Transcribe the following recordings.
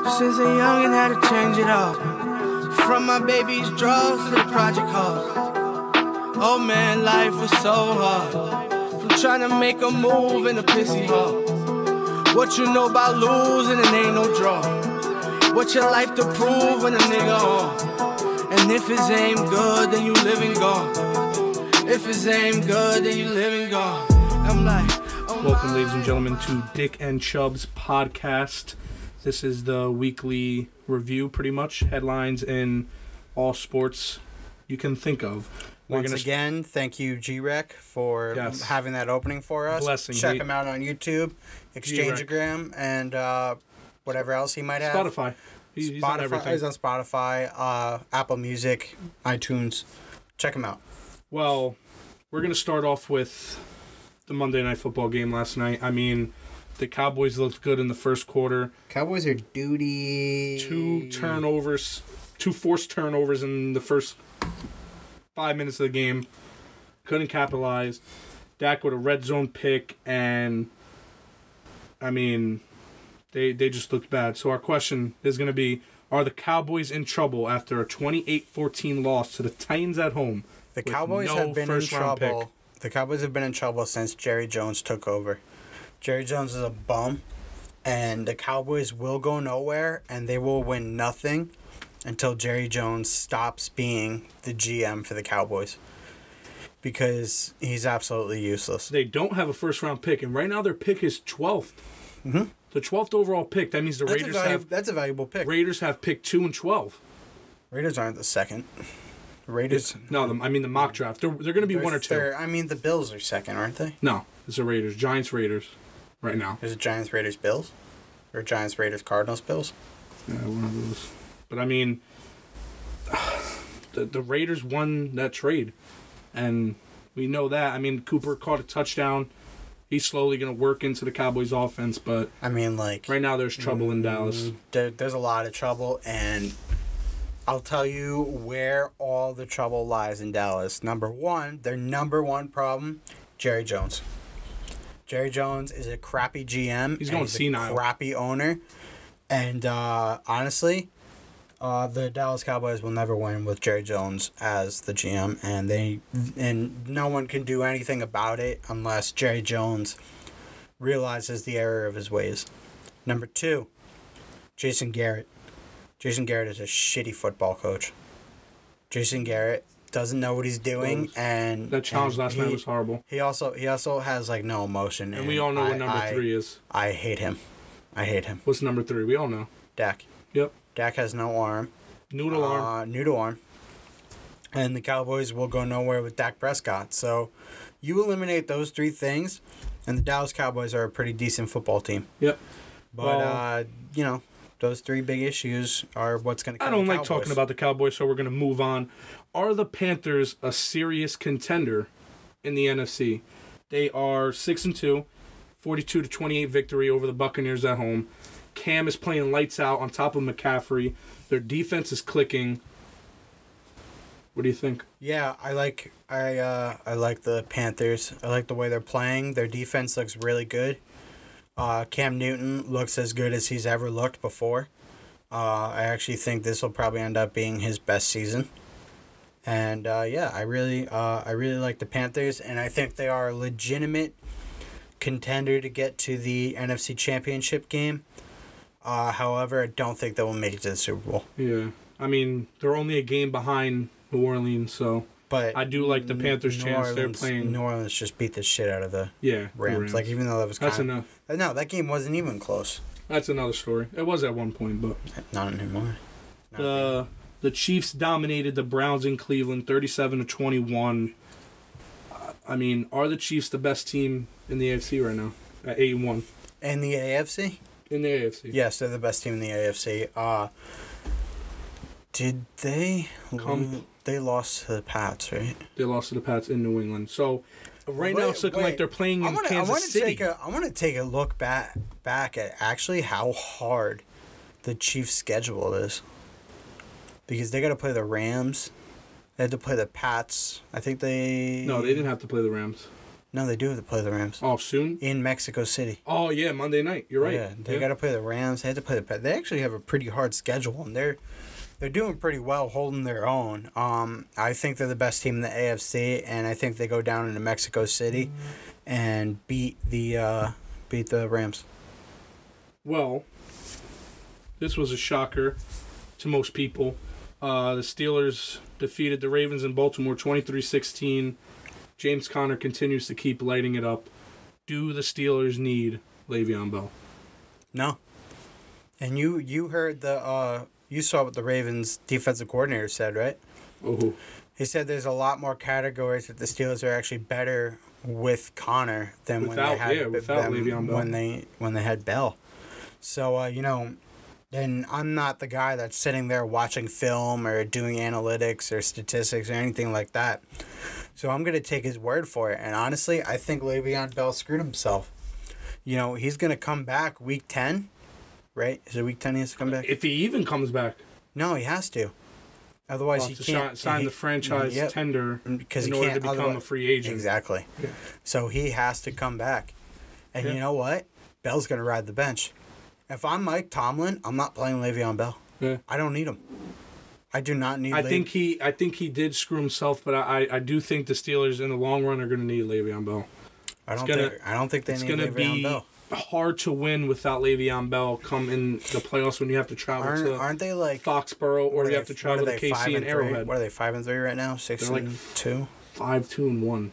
Since a youngin' had to change it all. From my baby's drugs to the project halls. Oh man, life was so hard. From trying to make a move in the pissy hall. What you know about losing, it ain't no draw. What your life to prove when a nigga on. And if his aim good, then you living gone. If his aim good, then you living gone. I'm like, oh welcome, ladies and gentlemen, to Dick and Chubbs podcast. This is the weekly review, pretty much. Headlines in all sports you can think of. Once again, thank you, G-Rec, for having that opening for us. Blessing. Check him out on YouTube, Exchangeogram, and whatever else he might have. Spotify. He's on everything. He's on Spotify, Apple Music, iTunes. Check him out. Well, we're going to start off with the Monday Night Football game last night. I mean, the Cowboys looked good in the first quarter. Cowboys are duty. Two forced turnovers in the first 5 minutes of the game. Couldn't capitalize. Dak with a red zone pick, and I mean, they just looked bad. So our question is going to be, are the Cowboys in trouble after a 28-14 loss to the Titans at home? The Cowboys have been in trouble. The Cowboys have been in trouble since Jerry Jones took over. Jerry Jones is a bum, and the Cowboys will go nowhere, and they will win nothing until Jerry Jones stops being the GM for the Cowboys, because he's absolutely useless. They don't have a first-round pick, and right now their pick is 12th. Mm-hmm. The 12th overall pick. That means that's a valuable pick. Raiders have pick 2 and 12. Raiders aren't the second. Raiders. I mean the mock draft. They're going to be one or two. I mean, the Bills are second, aren't they? No, it's the Raiders. Giants, Raiders, right now. Is it Giants, Raiders, Bills? Or Giants, Raiders, Cardinals, Bills? Yeah, one of those. But I mean, the Raiders won that trade, and we know that. I mean, Cooper caught a touchdown. He's slowly going to work into the Cowboys' offense, but I mean, like, right now there's trouble in Dallas. There's a lot of trouble, and I'll tell you where all the trouble lies in Dallas. Their number one problem, Jerry Jones. Jerry Jones is a crappy GM. He's going senile. A crappy owner. And honestly, the Dallas Cowboys will never win with Jerry Jones as the GM, and no one can do anything about it unless Jerry Jones realizes the error of his ways. Number 2, Jason Garrett. Jason Garrett is a shitty football coach. Jason Garrett doesn't know what he's doing, and that challenge last night was horrible. He also has like no emotion, and we all know what number 3 is. I hate him. What's number 3? We all know. Dak. Yep. Dak has no arm. Noodle arm. And the Cowboys will go nowhere with Dak Prescott. So you eliminate those 3 things, and the Dallas Cowboys are a pretty decent football team. Yep. But those 3 big issues are what's going to come. I don't like talking about the Cowboys, so we're going to move on. Are the Panthers a serious contender in the NFC? They are 6-2, 42-28 victory over the Buccaneers at home. Cam is playing lights out on top of McCaffrey. Their defense is clicking. What do you think? Yeah, I like the Panthers. I like the way they're playing. Their defense looks really good. Cam Newton looks as good as he's ever looked before. I actually think this will probably end up being his best season. And I really like the Panthers, and I think they are a legitimate contender to get to the NFC Championship game. However, I don't think they will make it to the Super Bowl. Yeah, I mean, they're only a game behind New Orleans, so. But I do like the Panthers' chance. They're playing. New Orleans just beat the shit out of the Rams. Like, even though that was that's enough. No, that game wasn't even close. That's another story. It was at one point, but not anymore. The Chiefs dominated the Browns in Cleveland, 37-21. I mean, are the Chiefs the best team in the AFC right now at 8-1? In the AFC? In the AFC. Yes, they're the best team in the AFC. Did they? They lost to the Pats, right? They lost to the Pats in New England. So now it's looking like they're playing in Kansas City. I want to take a look back at actually how hard the Chiefs' schedule is, because they got to play the Rams. They had to play the Pats. I think they. No, they didn't have to play the Rams. No, they do have to play the Rams. Oh, soon? In Mexico City. Oh, yeah, Monday night. You're right. Yeah, they got to play the Rams. They had to play they actually have a pretty hard schedule, and they're doing pretty well holding their own. I think they're the best team in the AFC, and I think they go down into Mexico City and beat the Rams. Well, this was a shocker to most people. The Steelers defeated the Ravens in Baltimore 23-16. James Conner continues to keep lighting it up. Do the Steelers need Le'Veon Bell? No. And you heard you saw what the Ravens defensive coordinator said, right? Oh. He said there's a lot more categories that the Steelers are actually better with Conner than when they had Le'Veon Bell. when they had Bell. So and I'm not the guy that's sitting there watching film or doing analytics or statistics or anything like that. So I'm gonna take his word for it. And honestly, I think Le'Veon Bell screwed himself. He's gonna come back week 10, right? Is it week 10 he has to come back? If he even comes back. No, he has to. Otherwise, he can't sign the franchise tender because in order to become a free agent. Exactly. Yeah. So he has to come back. And you know what? Bell's going to ride the bench. If I'm Mike Tomlin, I'm not playing Le'Veon Bell. Yeah. I don't need him. I do not need I think he did screw himself, but I do think the Steelers in the long run are going to need Le'Veon Bell. I don't think they need Le'Veon Bell. Hard to win without Le'Veon Bell come in the playoffs when you have to travel aren't they like Foxborough or you have to travel to KC and Arrowhead. What are they, 5-3 right now? 6-2? 5-2-1.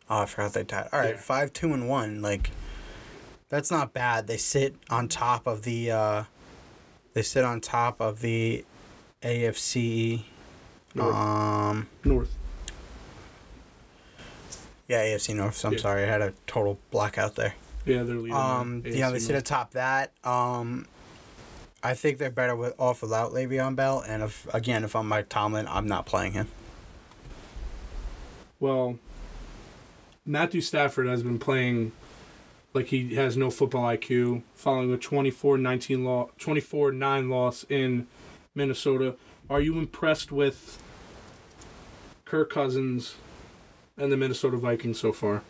Oh, I forgot they tied. All right, 5-2-1. Like, that's not bad. They sit on top of the AFC North. Yeah, AFC North. So I'm sorry, I had a total blackout there. Yeah, they're leading. They sit atop that. I think they're better off without Le'Veon Bell. And if I'm Mike Tomlin, I'm not playing him. Well, Matthew Stafford has been playing like he has no football IQ, following a 24-9 loss in Minnesota. Are you impressed with Kirk Cousins and the Minnesota Vikings so far?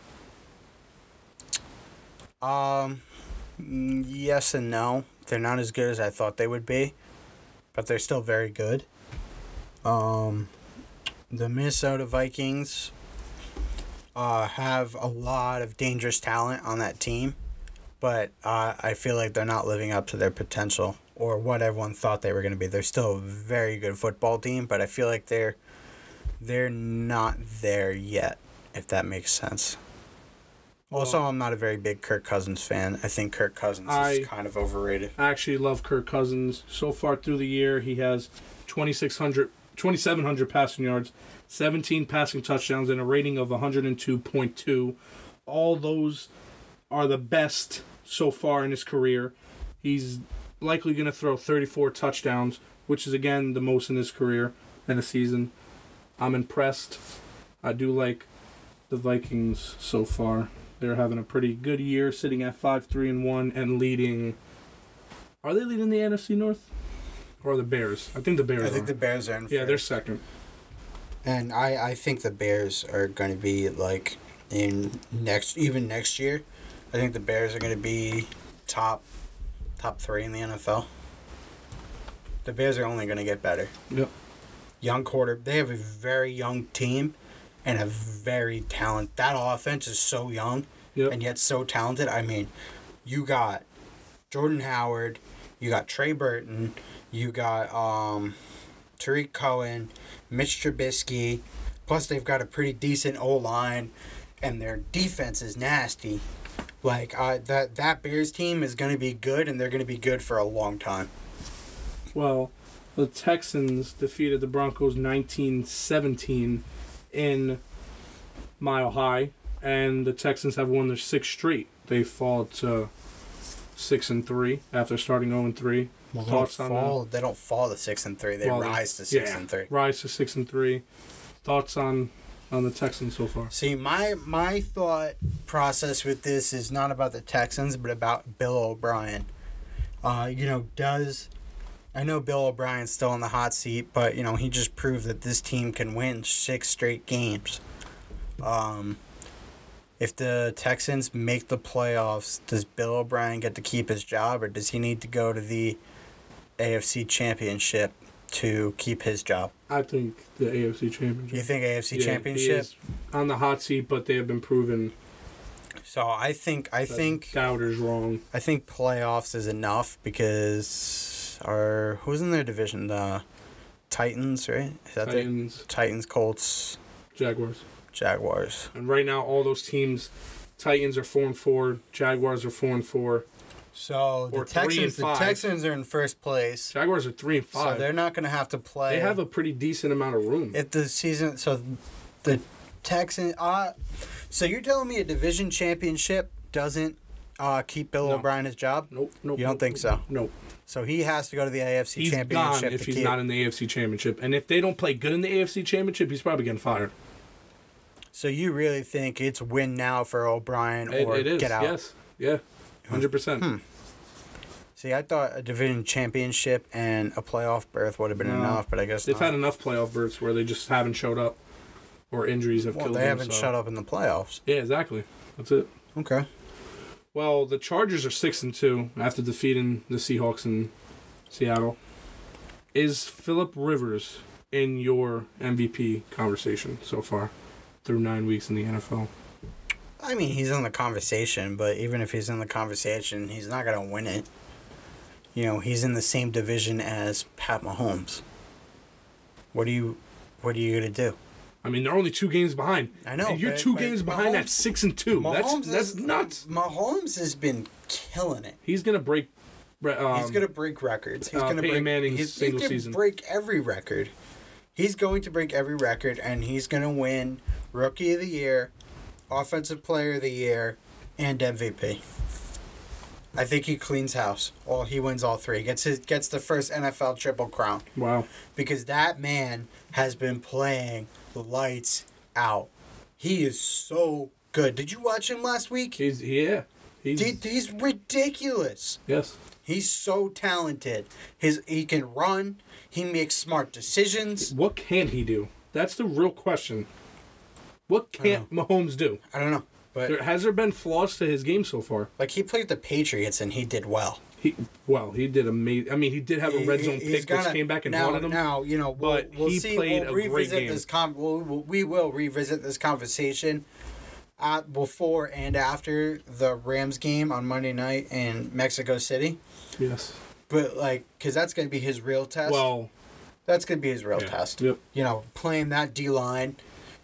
Yes and no. They're not as good as I thought they would be, but they're still very good. The Minnesota Vikings have a lot of dangerous talent on that team, but I feel like they're not living up to their potential or what everyone thought they were going to be. They're still a very good football team, but I feel like they're not there yet, if that makes sense. Also, I'm not a very big Kirk Cousins fan. I think Kirk Cousins is kind of overrated. I actually love Kirk Cousins. So far through the year, he has 2,700 passing yards, 17 passing touchdowns, and a rating of 102.2. All those are the best so far in his career. He's likely going to throw 34 touchdowns, which is, again, the most in his career in a season. I'm impressed. I do like the Vikings so far. They're having a pretty good year, sitting at 5-3-1 and leading. Are they leading the NFC North? Or the Bears? I think the Bears. I think the Bears are in first. Yeah, they're second. And I think the Bears are going to be like next year. I think the Bears are going to be top 3 in the NFL. The Bears are only going to get better. Yep. They have a very young team. And a very talented. That offense is so young, and yet so talented. I mean, you got Jordan Howard, you got Trey Burton, you got Tariq Cohen, Mitch Trubisky. Plus, they've got a pretty decent O-line, and their defense is nasty. Like that Bears team is going to be good, and they're going to be good for a long time. Well, the Texans defeated the Broncos 19-17. In Mile High, and the Texans have won their 6th straight. They fall to 6-3 after starting 0-3. Thoughts on that? They don't fall to 6-3. They rise to 6-3. Rise to 6-3. Thoughts on the Texans so far? See, my thought process with this is not about the Texans, but about Bill O'Brien. I know Bill O'Brien's still in the hot seat, but, he just proved that this team can win 6 straight games. if the Texans make the playoffs, does Bill O'Brien get to keep his job, or does he need to go to the AFC Championship to keep his job? I think the AFC Championship. You think AFC Yeah, Championship? he is on the hot seat, but they have been proven. So I think doubters wrong. I think playoffs is enough because who's in their division? The Titans, right? Is that Titans, Colts, Jaguars. And right now, all those teams, Titans are 4-4, Jaguars are 4-4. So the Texans are in first place. Jaguars are 3-5. So they're not going to have to play. They have a pretty decent amount of room. If the season, so the Texans. So you're telling me a division championship doesn't keep Bill O'Brien his job? Nope. You don't think so? Nope. So he has to go to the AFC he's Championship. Gone if he's not in the AFC Championship. And if they don't play good in the AFC Championship, he's probably getting fired. So you really think it's win now for O'Brien or it is, get out? Yes. Yeah. 100%. See, I thought a division championship and a playoff berth would have been enough, but I guess they've had enough playoff berths where they just haven't showed up or injuries have killed them. They haven't showed up in the playoffs. Yeah, exactly. That's it. Okay. Well, the Chargers are 6-2 after defeating the Seahawks in Seattle. Is Phillip Rivers in your MVP conversation so far through 9 weeks in the NFL? I mean, he's in the conversation, but even if he's in the conversation, he's not going to win it. You know, he's in the same division as Pat Mahomes. What are you going to do? I mean, they're only 2 games behind. I know. And you're 2 games behind at 6-2. That's nuts. Mahomes has been killing it. He's going to break. He's going to break records. He's going to break Manning's single season. Break every record. He's going to break every record, and he's going to win Rookie of the Year, Offensive Player of the Year, and MVP. I think he cleans house. He wins all 3. Gets the first NFL Triple Crown. Wow. Because that man has been playing lights out. He is so good. Did you watch him last week? He's ridiculous. Yes. He's so talented. He can run. He makes smart decisions. What can he do? That's the real question. What can't Mahomes do? I don't know. But has there been flaws to his game so far? Like, he played the Patriots and he did well. He did amazing. I mean, he did have a red zone pick which came back and haunted him. Now, we'll he see. Played a great game. We will revisit this conversation before and after the Rams game on Monday night in Mexico City. Yes. But, because that's going to be his real test. Well, that's going to be his real test. Yep. Playing that D-line,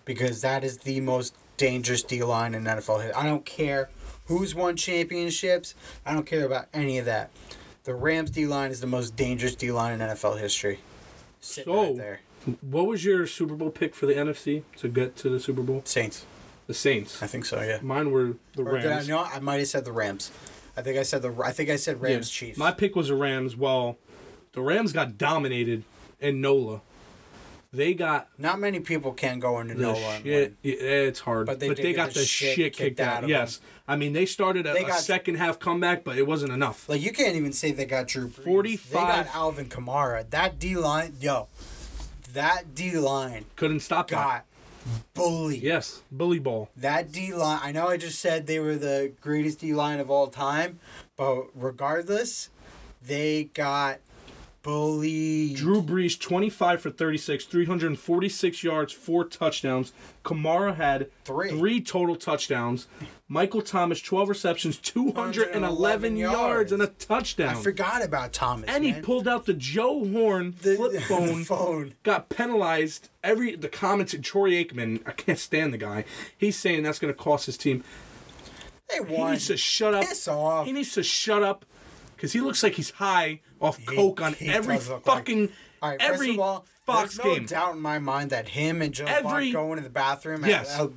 because that is the most dangerous D-line in NFL. I don't care who's won championships. I don't care about any of that. The Rams D-line is the most dangerous D-line in NFL history. Sitting right there. What was your Super Bowl pick for the NFC to get to the Super Bowl? Saints. The Saints. I think so, yeah. Mine were the Rams. I might have said the Rams. I think I said Rams Chiefs. My pick was the Rams. Well, the Rams got dominated in NOLA. They got... Not many people can go into NOLA. It's hard. But they got the shit kicked out. Yes. I mean, they started a second half comeback, but it wasn't enough. You can't even say they got Drew Brees. 45. They got Alvin Kamara. That D-line, that D-line... Couldn't stop that. Bully. Yes, bully ball. That D-line, I know I just said they were the greatest D-line of all time, but regardless, they got bullied. Drew Brees, 25 for 36, 346 yards, 4 touchdowns. Kamara had 3 total touchdowns. Michael Thomas, 12 receptions, 211 yards, and a touchdown. I forgot about Thomas, and he pulled out the Joe Horn flip phone. Got penalized. The comments, Troy Aikman, I can't stand the guy. He's saying that's going to cost his team. They won. He needs to shut up. Piss off. He needs to shut up because he looks like he's high off coke on every fucking every Fox game. There's no doubt in my mind that him and Joe Buck go into the bathroom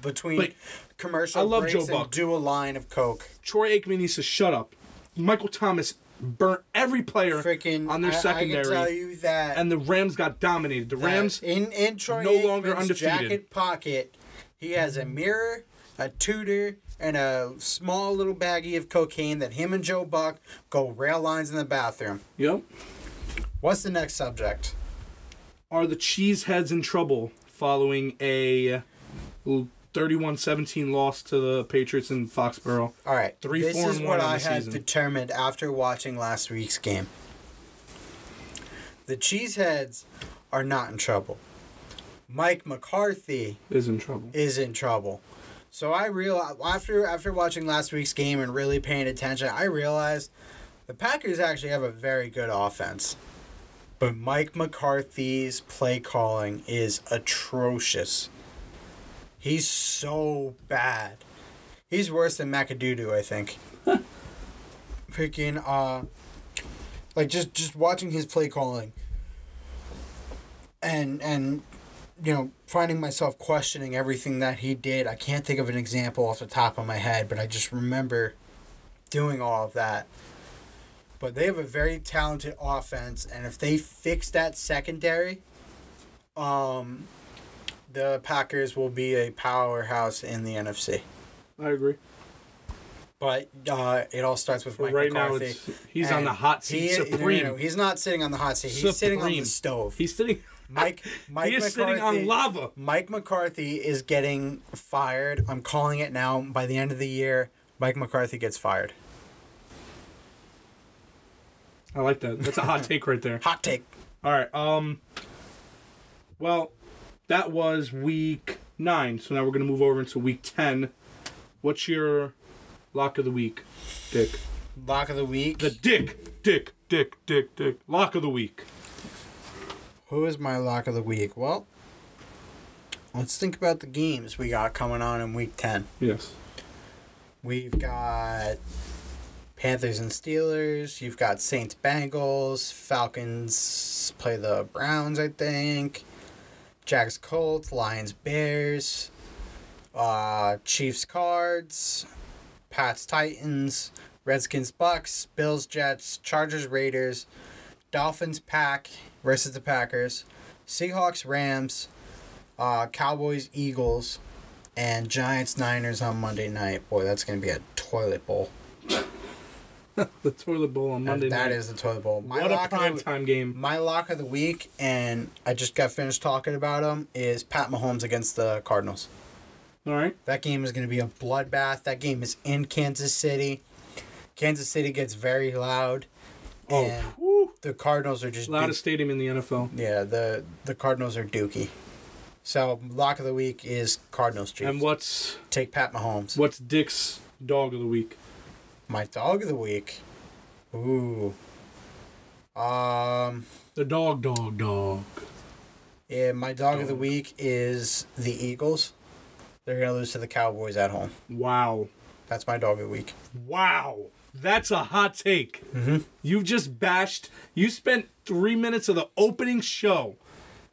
between commercial breaks and do a line of coke. Troy Aikman needs to shut up. Michael Thomas burnt every player on their secondary. I can tell you that. And the Rams got dominated. The Rams in Troy no Aikman's longer undefeated. Jacket pocket, he has a mirror, a tutor, and a small little baggie of cocaine that him and Joe Buck go rail lines in the bathroom. Yep. What's the next subject? Are the Cheeseheads in trouble following a 31-17 loss to the Patriots in Foxborough. All right. 3-4-1 This is what I had season. determined after watching last week's game. The Cheeseheads are not in trouble. Mike McCarthy Is in trouble. is in trouble. So I realized after watching last week's game and really paying attention, I realized the Packers actually have a very good offense. But Mike McCarthy's play calling is atrocious. He's so bad. He's worse than McAdoo, I think. Freaking like just watching his play calling and you know, finding myself questioning everything that he did. I can't think of an example off the top of my head, but I just remember doing all of that. But they have a very talented offense, and if they fix that secondary, the Packers will be a powerhouse in the NFC. I agree. But it all starts with Mike Right McCarthy. now, he's on the hot seat, supreme. No, he's not sitting on the hot seat. He's sitting on the stove. He's sitting. Mike he is sitting on lava. Mike McCarthy is getting fired. I'm calling it now. By the end of the year, Mike McCarthy gets fired. I like that. That's a hot take right there. Hot take. All right. Well, that was week 9. So now we're gonna move over into week 10. What's your lock of the week, Dick? Lock of the week. The Dick. Lock of the week. Who is my lock of the week? Well, let's think about the games we got coming on in week 10. Yes. We've got Panthers and Steelers. You've got Saints Bengals. Falcons play the Browns, I think. Jags Colts. Lions Bears. Chiefs Cards. Pats Titans. Redskins Bucks. Bills Jets. Chargers Raiders. Dolphins Pack versus the Packers. Seahawks Rams. Cowboys Eagles. And Giants Niners on Monday night. Boy, that's going to be a toilet bowl. The toilet bowl on Monday night. That is the toilet bowl. What a primetime game. My lock of the week, and I just got finished talking about him, is Pat Mahomes against the Cardinals. All right. That game is going to be a bloodbath. That game is in Kansas City. Kansas City gets very loud. And the Cardinals are just... Loudest stadium in the NFL. Yeah, the Cardinals are dookie. So, lock of the week is Cardinals Chiefs. And take Pat Mahomes. What's Dick's dog of the week? My dog of the week? Ooh. The dog. Yeah, my dog of the week is the Eagles. They're going to lose to the Cowboys at home. Wow. That's my dog of the week. Wow. That's a hot take. Mm-hmm. You've just bashed. You spent 3 minutes of the opening show.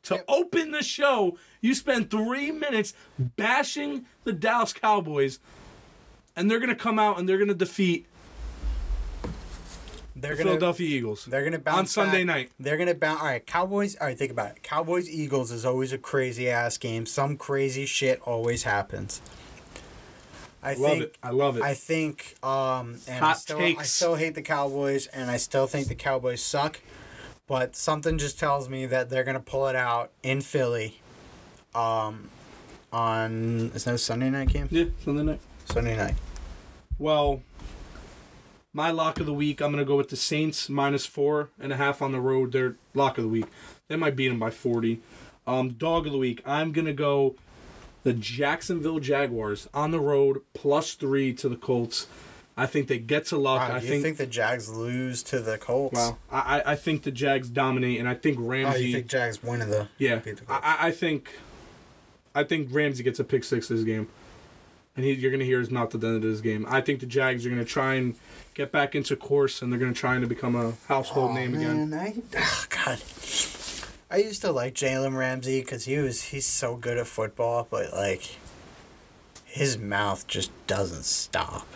To open the show, you spent 3 minutes bashing the Dallas Cowboys, and they're going to come out and they're going to defeat the Philadelphia Eagles. They're going to bounce on Sunday back. night. They're going to bounce. All right, Cowboys. All right, think about it. Cowboys Eagles is always a crazy ass game. Some crazy shit always happens. I love it. I think, and Hot takes. I still hate the Cowboys, and I still think the Cowboys suck. But something just tells me that they're gonna pull it out in Philly. On is that a Sunday night game? Yeah, Sunday night. Sunday night. Well, my lock of the week, I'm gonna go with the Saints -4.5 on the road. Their lock of the week. They might beat them by 40. Dog of the week, I'm gonna go the Jacksonville Jaguars on the road +3 to the Colts. I think they get to luck. Wow, you think the Jags lose to the Colts? Wow. I think the Jags dominate, and I think Ramsey... Oh, you think Jags win the... Yeah. I think Ramsey gets a pick 6 this game. And you're going to hear his mouth at the end of this game. I think the Jags are going to try and get back into course, and they're going to try to become a household name again. God. I used to like Jalen Ramsey because he's so good at football, but, like, his mouth just doesn't stop.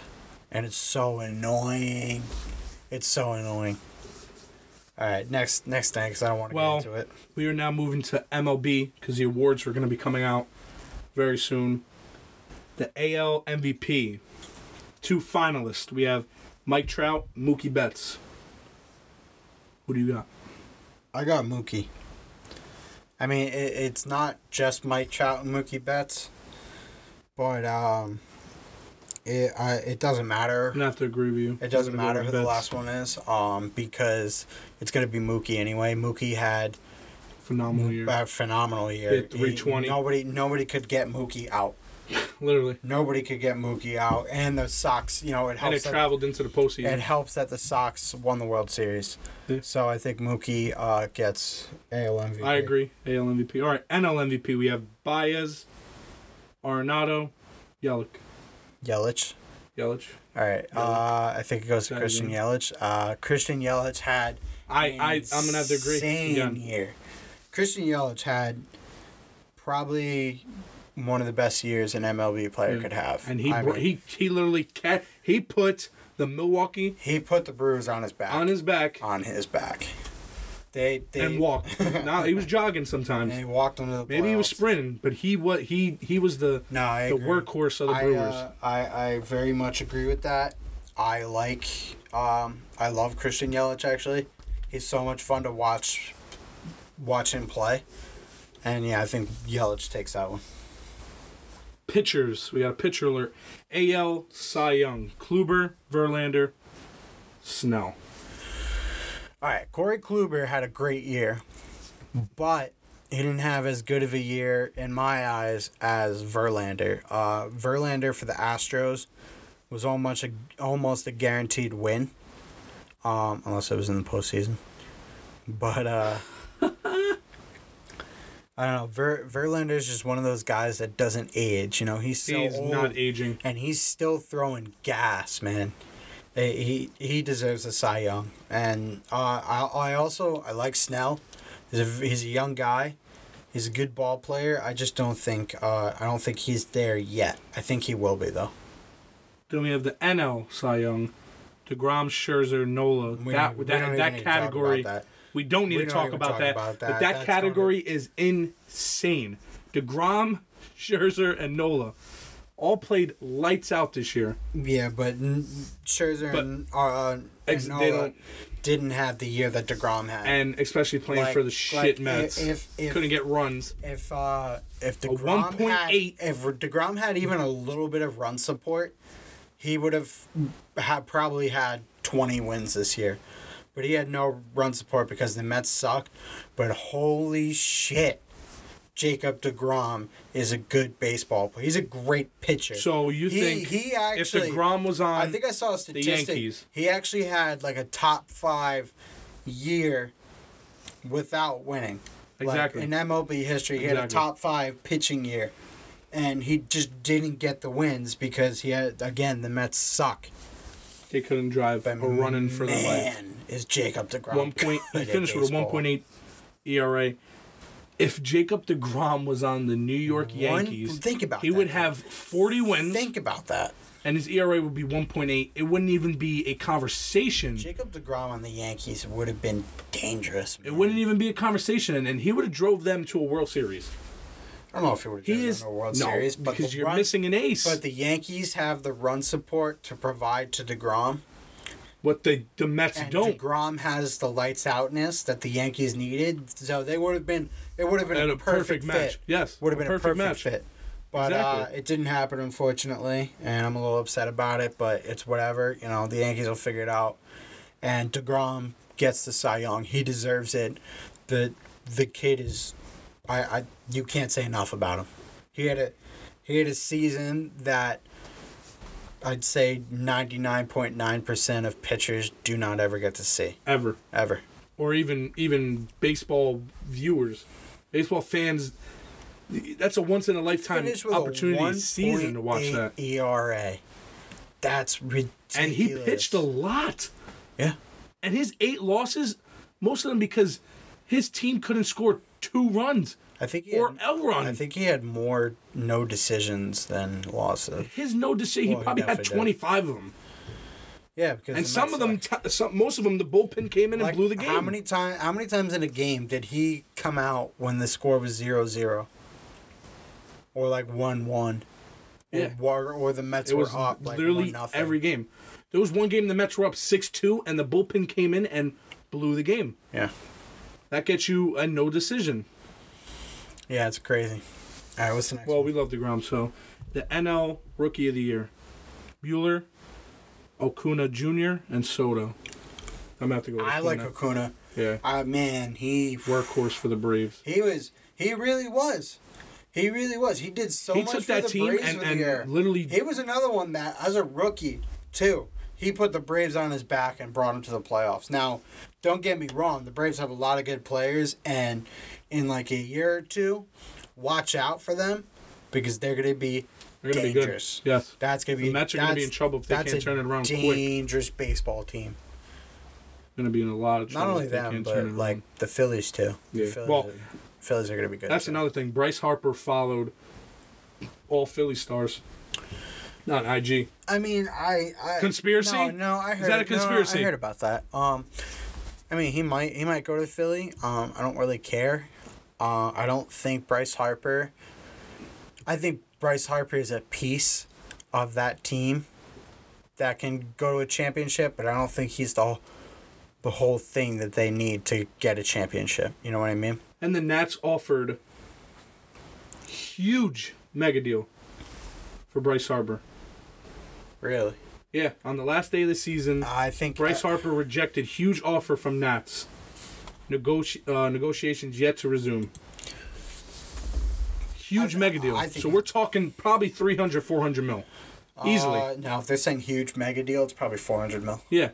And it's so annoying. It's so annoying. All right, next thing, because I don't want to get into it. We are now moving to MLB because the awards are going to be coming out very soon. The AL MVP. 2 finalists. We have Mike Trout, Mookie Betts. Who do you got? I got Mookie. I mean, it's not just Mike Trout and Mookie Betts, But it doesn't matter. I'm gonna have to agree with you. It doesn't matter who the last one is, because it's gonna be Mookie anyway. Mookie had phenomenal year. A phenomenal year. Hit 320. Nobody could get Mookie out. Literally. Nobody could get Mookie out, and the Sox. It helps. And it traveled into the postseason. It helps that the Sox won the World Series. Yeah. So I think Mookie gets AL MVP. I agree. AL MVP. All right, NL MVP. We have Baez, Arenado, Yelich. All right. I think it goes to Christian Yelich. Christian Yelich had I'm gonna have to agree. Insane year. Christian Yelich had probably one of the best years an MLB player could have. And he literally he put the Milwaukee. He put the Brewers on his back. They walked. Now he was jogging sometimes. And he walked into the playoffs. Maybe he was sprinting, but he was the workhorse of the Brewers. I very much agree with that. I love Christian Yelich actually. He's so much fun to watch him play. And yeah, I think Yelich takes that one. Pitchers. We got a pitcher alert. AL Cy Young. Kluber, Verlander, Snell. All right, Corey Kluber had a great year, but he didn't have as good of a year in my eyes as Verlander. Verlander for the Astros was almost a guaranteed win, unless it was in the postseason. But I don't know. Verlander is just one of those guys that doesn't age. He's old, not aging, and he's still throwing gas, man. He deserves a Cy Young, and I like Snell. He's a young guy. He's a good ball player. I just don't think he's there yet. I think he will be though. Then we have the NL Cy Young, DeGrom, Scherzer, Nola. That category. We don't need to talk about that. But that category is insane. DeGrom, Scherzer, and Nola all played lights out this year. Yeah, but Scherzer and Nola didn't have the year that DeGrom had. And especially playing for the shit Mets. If couldn't get runs. If DeGrom had even a little bit of run support, he would have probably had 20 wins this year. But he had no run support because the Mets suck. But holy shit, Jacob DeGrom is a good baseball player. He's a great pitcher. So you think if DeGrom was on I think I saw a statistic. The Yankees. He actually had like a top 5 year without winning. Exactly. Like in MLB history, he had a top 5 pitching year. And he just didn't get the wins because the Mets suck. They couldn't drive a running for their life. Man, is Jacob DeGrom he finished with a 1.8 ERA. If Jacob DeGrom was on the New York Yankees, he would have 40 wins. Think about that. And his ERA would be 1.8. It wouldn't even be a conversation. Jacob DeGrom on the Yankees would have been dangerous, man. It wouldn't even be a conversation, and he would have drove them to a World Series. I don't know if he would have driven them to a World Series. But because you're missing an ace. But the Yankees have the run support to provide to DeGrom. What the Mets don't. DeGrom has the lights outness that the Yankees needed, so it would have been a perfect match. Fit. Yes, would have been a perfect match. Fit. But it didn't happen, unfortunately, and I'm a little upset about it. But it's whatever. The Yankees will figure it out. And DeGrom gets the Cy Young. He deserves it. The kid is, you can't say enough about him. He had a season that I'd say 99.9% of pitchers do not ever get to see. Ever. Or even baseball viewers. Baseball fans, that's a once-in-a-lifetime opportunity season to watch that. ERA. That's ridiculous. And he pitched a lot. Yeah. And his 8 losses, most of them because his team couldn't score 2 runs. I think L-run. I think he had more no decisions than losses. His no decision, he probably had 25 of them. Yeah, because most of them, the bullpen came in and blew the game. How many times in a game did he come out when the score was 0-0, or 1-1, or the Mets were up literally 1-0? Every game. There was one game the Mets were up 6-2, and the bullpen came in and blew the game. Yeah, that gets you a no decision. Yeah, it's crazy. All right, what's the next one? one? We love DeGrom, so the NL Rookie of the Year. Bueller, Acuna Jr., and Soto. I'm going to have to go with I Acuna. like Acuna. Yeah. Man, he... Workhorse for the Braves. He really was. He really was. He did so much for the Braves with the year. Literally... He was another one that, as a rookie, too, he put the Braves on his back and brought them to the playoffs. Now, don't get me wrong. The Braves have a lot of good players, and in like a year or two, watch out for them because they're going to be dangerous. Be good. Yes. That's going to be... The Mets are going to be in trouble if they can't turn it around quick. That's a dangerous baseball team. Going to be in a lot of trouble. Not only them, but like the Phillies, too. Yeah. Phillies are going to be good. That's another thing. Bryce Harper followed all Philly stars. Not IG. I mean, I conspiracy? No, I heard. Is that a conspiracy? No, I heard about that. I mean, he might go to Philly. I don't really care. I don't think Bryce Harper. I think Bryce Harper is a piece of that team that can go to a championship, but I don't think he's the whole thing that they need to get a championship. You know what I mean? And the Nats offered huge mega deal for Bryce Harper. Really? Yeah, on the last day of the season, I think Bryce Harper rejected huge offer from Nats. Negotiations yet to resume. Huge mega deal. So we're talking probably 300, 400 mil. Easily. No, if they're saying huge mega deal, it's probably 400 mil. Yeah.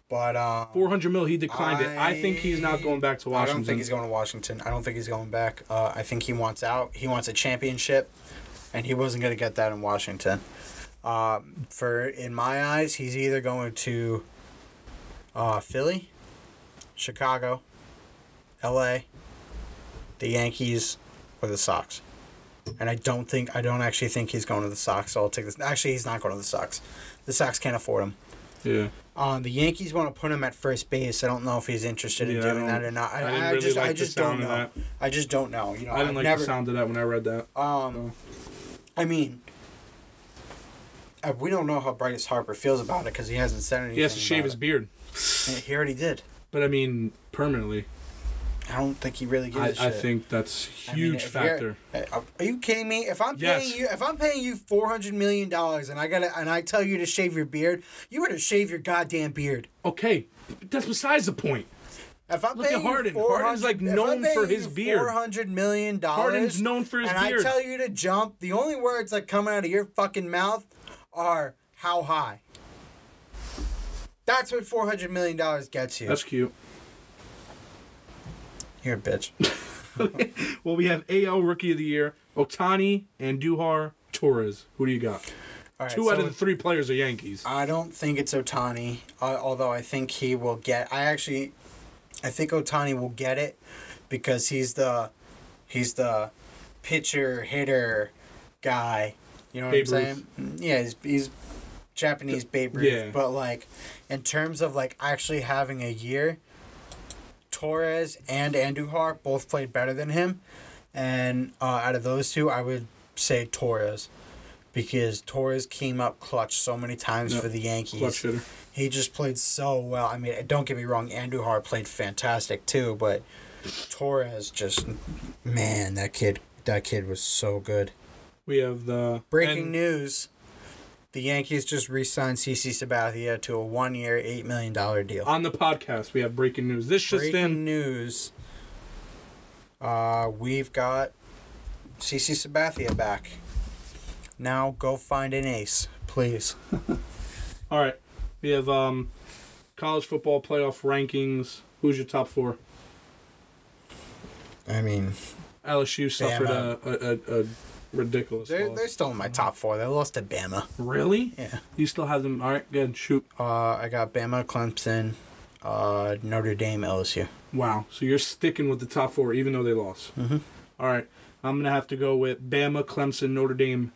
But 400 mil, he declined it. I think he's not going back to Washington. I don't think he's going to Washington. I don't think he's going back. I think he wants out. He wants a championship, and he wasn't going to get that in Washington. In my eyes, he's either going to Philly, Chicago, L.A., the Yankees, or the Sox. And I don't actually think he's going to the Sox, so I'll take this. Actually, he's not going to the Sox. The Sox can't afford him. Yeah. The Yankees want to put him at first base. I don't know if he's interested in doing that or not. I just don't know. I just don't know. You know, I didn't like the sound of that when I read that. I mean, we don't know how Bryce Harper feels about it because he hasn't said anything. He has to shave his beard. He already did. But I mean, permanently. I don't think he really gives a shit. I think that's a huge factor. Are you kidding me? If I'm paying you $400 million and I tell you to shave your beard, you better shave your goddamn beard. Okay, that's besides the point. If I'm Look paying at Harden. You Harden's like known for his beard. $400 million. Harden's known for his beard. And I tell you to jump, the only words that come out of your fucking mouth are how high. That's what $400 million gets you. That's cute. You're a bitch. Well, we have AL Rookie of the Year, Ohtani, Andujar, Torres. Who do you got? All right, Two out of the three players are Yankees. I don't think it's Ohtani, although I think he will get... I think Ohtani will get it because he's the pitcher, hitter guy. You know what I'm saying? Yeah, he's Japanese Babe Ruth. Yeah. But, like, in terms of, like, actually having a year... Torres and Andujar both played better than him. And out of those two, I would say Torres. Because Torres came up clutch so many times for the Yankees. Clutch hitter. He just played so well. I mean, don't get me wrong, Andujar played fantastic too. But Torres just... Man, that kid was so good. We have the... Breaking news. The Yankees just re-signed CC Sabathia to a 1-year, $8 million deal. On the podcast, we have breaking news. This just breaking news. We've got CC Sabathia back. Now go find an ace, please. All right. We have college football playoff rankings. Who's your top four? I mean... LSU suffered a ridiculous loss. They're still in my top four. They lost to Bama. Really? Yeah. You still have them? All right, good. Shoot. I got Bama, Clemson, Notre Dame, LSU. Wow. So you're sticking with the top four even though they lost. Mm-hmm. All right. I'm going to have to go with Bama, Clemson, Notre Dame,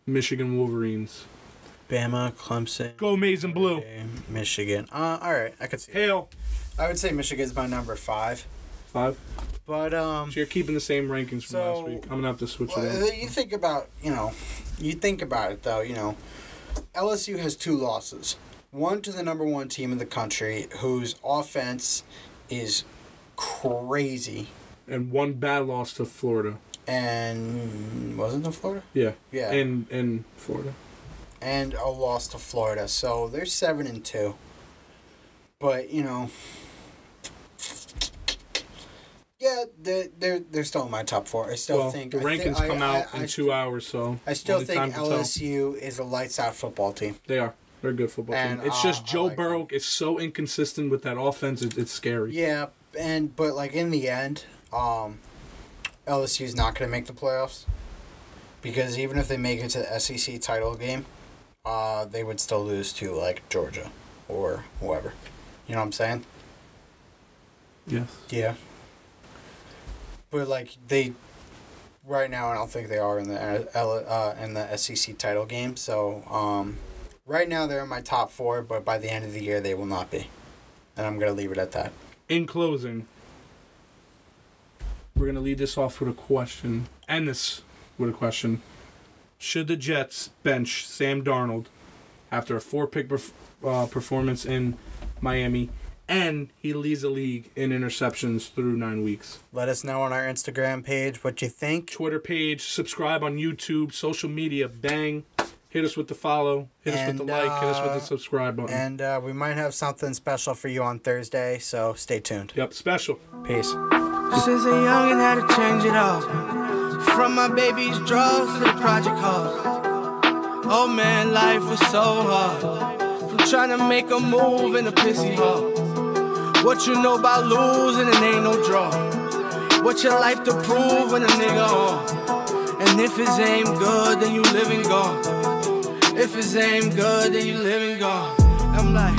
Michigan Wolverines. Bama, Clemson. Go Maize and Blue. Michigan. All right. I could see Hail. I would say Michigan's my number 5. 5? But so you're keeping the same rankings from last week. I'm gonna have to switch it up. You think about it though. LSU has 2 losses. One to the number 1 team in the country, whose offense is crazy, and one bad loss to Florida. And wasn't it Florida? Yeah. Yeah. In Florida. And a loss to Florida. So they're 7-2. But, you know, yeah, they're still in my top 4. I still think the rankings come out in 2 hours, so I still only think time to tell. LSU is a lights out football team. They are. They're a good football And, team. It's just Joe like Burrow is so inconsistent with that offense. It's scary. Yeah, but like in the end, LSU's not going to make the playoffs because even if they make it to the SEC title game, they would still lose to like Georgia or whoever. You know what I'm saying? Yes. Yeah. But like right now, I don't think they are in the SEC title game. So right now they're in my top 4, but by the end of the year they will not be, and I'm gonna leave it at that. In closing, we're gonna lead this off with a question. End this with a question: should the Jets bench Sam Darnold after a 4-pick performance in Miami? And he leads the league in interceptions through 9 weeks. Let us know on our Instagram page what you think. Twitter page, subscribe on YouTube, social media, bang. Hit us with the follow, hit us with the like, hit us with the subscribe button. And we might have something special for you on Thursday, so stay tuned. Yep, special. Peace. Since a youngin' had to change it all. From my baby's drugs to the project halls. Oh man, life was so hard. From trying to make a move in a pissy hall. What you know about losing and ain't no draw. What your life to prove when a nigga on. And if his aim good, then you living gone. If his aim good, then you living gone. I'm like,